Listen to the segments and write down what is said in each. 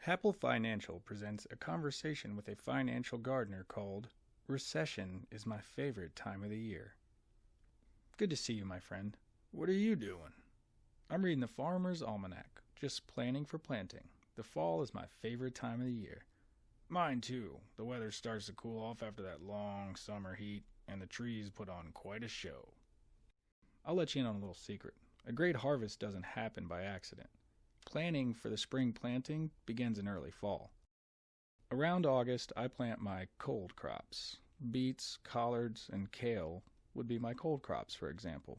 Apple Financial presents a conversation with a financial gardener called Recession is My Favorite Time of the Year. Good to see you, my friend. What are you doing? I'm reading the Farmer's Almanac, just planning for planting. The fall is my favorite time of the year. Mine too. The weather starts to cool off after that long summer heat, and the trees put on quite a show. I'll let you in on a little secret. A great harvest doesn't happen by accident. Planning for the spring planting begins in early fall. Around August, I plant my cold crops. Beets, collards, and kale would be my cold crops, for example.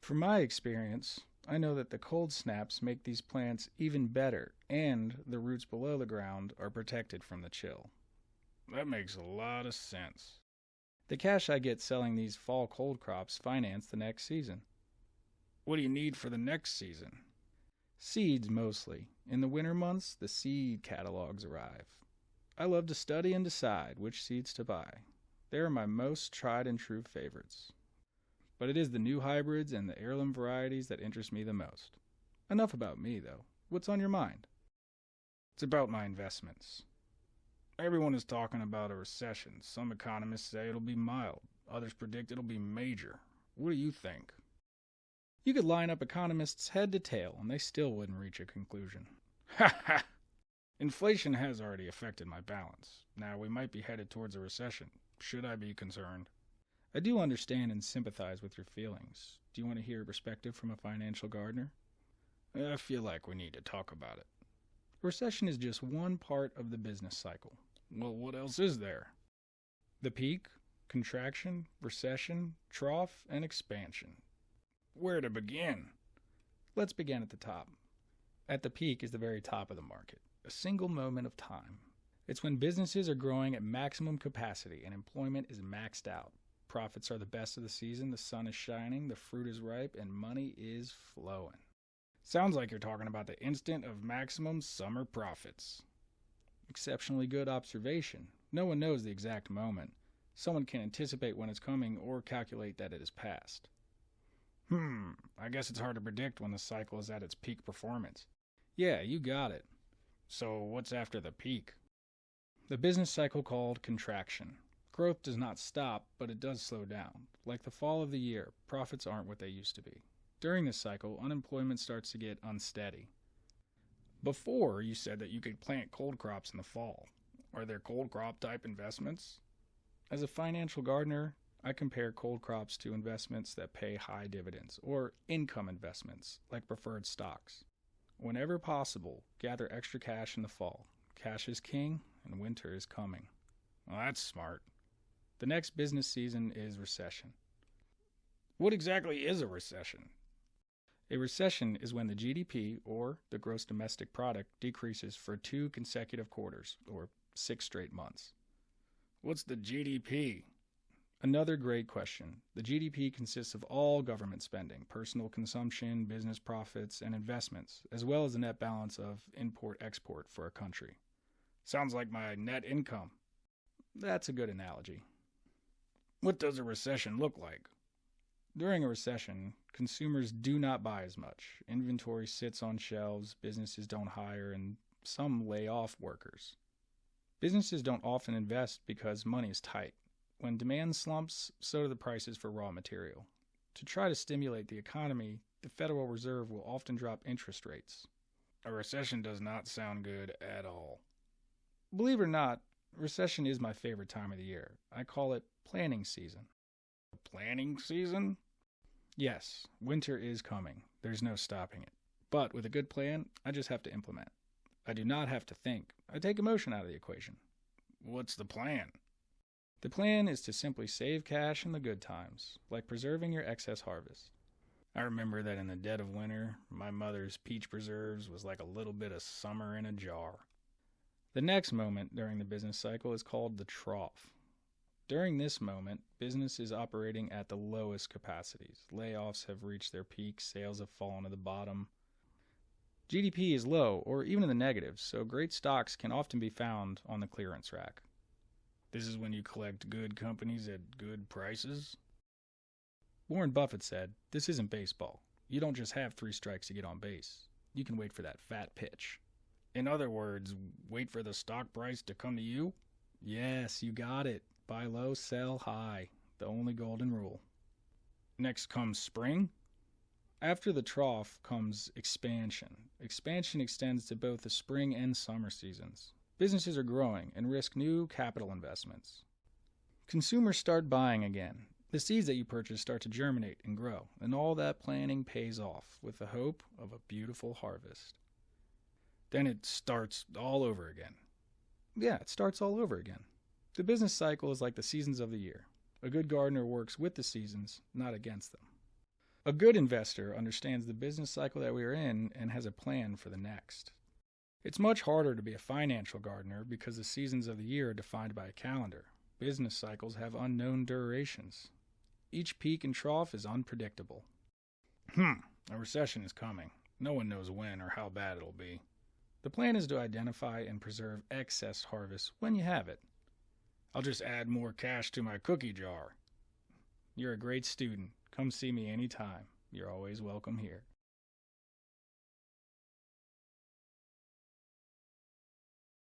From my experience, I know that the cold snaps make these plants even better, and the roots below the ground are protected from the chill. That makes a lot of sense. The cash I get selling these fall cold crops finance the next season. What do you need for the next season? Seeds mostly. In the winter months, the seed catalogs arrive. I love to study and decide which seeds to buy. They are my most tried and true favorites. But it is the new hybrids and the heirloom varieties that interest me the most. Enough about me, though. What's on your mind? It's about my investments. Everyone is talking about a recession. Some economists say it'll be mild. Others predict it'll be major. What do you think? You could line up economists head to tail, and they still wouldn't reach a conclusion. Ha ha! Inflation has already affected my balance. Now we might be headed towards a recession. Should I be concerned? I do understand and sympathize with your feelings. Do you want to hear a perspective from a financial gardener? I feel like we need to talk about it. Recession is just one part of the business cycle. Well, what else is there? The peak, contraction, recession, trough, and expansion. Where to begin? Let's begin at the top. At the peak is the very top of the market, a single moment of time. It's when businesses are growing at maximum capacity and employment is maxed out. Profits are the best of the season, the sun is shining, the fruit is ripe, and money is flowing. Sounds like you're talking about the instant of maximum summer profits. Exceptionally good observation. No one knows the exact moment. Someone can anticipate when it's coming or calculate that it is past. I guess it's hard to predict when the cycle is at its peak performance. Yeah, you got it. So what's after the peak? The business cycle called contraction. Growth does not stop, but it does slow down. Like the fall of the year, profits aren't what they used to be. During this cycle, unemployment starts to get unsteady. Before, you said that you could plant cold crops in the fall. Are there cold crop type investments? As a financial gardener, I compare cold crops to investments that pay high dividends, or income investments, like preferred stocks. Whenever possible, gather extra cash in the fall. Cash is king, and winter is coming. Well, that's smart. The next business season is recession. What exactly is a recession? A recession is when the GDP, or the gross domestic product, decreases for 2 consecutive quarters, or 6 straight months. What's the GDP? Another great question. The GDP consists of all government spending, personal consumption, business profits, and investments, as well as the net balance of import-export for a country. Sounds like my net income. That's a good analogy. What does a recession look like? During a recession, consumers do not buy as much. Inventory sits on shelves, businesses don't hire, and some lay off workers. Businesses don't often invest because money is tight. When demand slumps, so do the prices for raw material. To try to stimulate the economy, the Federal Reserve will often drop interest rates. A recession does not sound good at all. Believe it or not, recession is my favorite time of the year. I call it planning season. Planning season? Yes, winter is coming. There's no stopping it. But with a good plan, I just have to implement. I do not have to think. I take emotion out of the equation. What's the plan? The plan is to simply save cash in the good times, like preserving your excess harvest. I remember that in the dead of winter, my mother's peach preserves was like a little bit of summer in a jar. The next moment during the business cycle is called the trough. During this moment, business is operating at the lowest capacities. Layoffs have reached their peak, sales have fallen to the bottom. GDP is low, or even in the negatives, so great stocks can often be found on the clearance rack. This is when you collect good companies at good prices? Warren Buffett said, "This isn't baseball. You don't just have 3 strikes to get on base. You can wait for that fat pitch." In other words, wait for the stock price to come to you? Yes, you got it. Buy low, sell high. The only golden rule. Next comes spring. After the trough comes expansion. Expansion extends to both the spring and summer seasons. Businesses are growing and risk new capital investments. Consumers start buying again. The seeds that you purchase start to germinate and grow, and all that planning pays off with the hope of a beautiful harvest. Then it starts all over again. Yeah, it starts all over again. The business cycle is like the seasons of the year. A good gardener works with the seasons, not against them. A good investor understands the business cycle that we are in and has a plan for the next. It's much harder to be a financial gardener because the seasons of the year are defined by a calendar. Business cycles have unknown durations. Each peak and trough is unpredictable. A recession is coming. No one knows when or how bad it'll be. The plan is to identify and preserve excess harvest when you have it. I'll just add more cash to my cookie jar. You're a great student. Come see me anytime. You're always welcome here.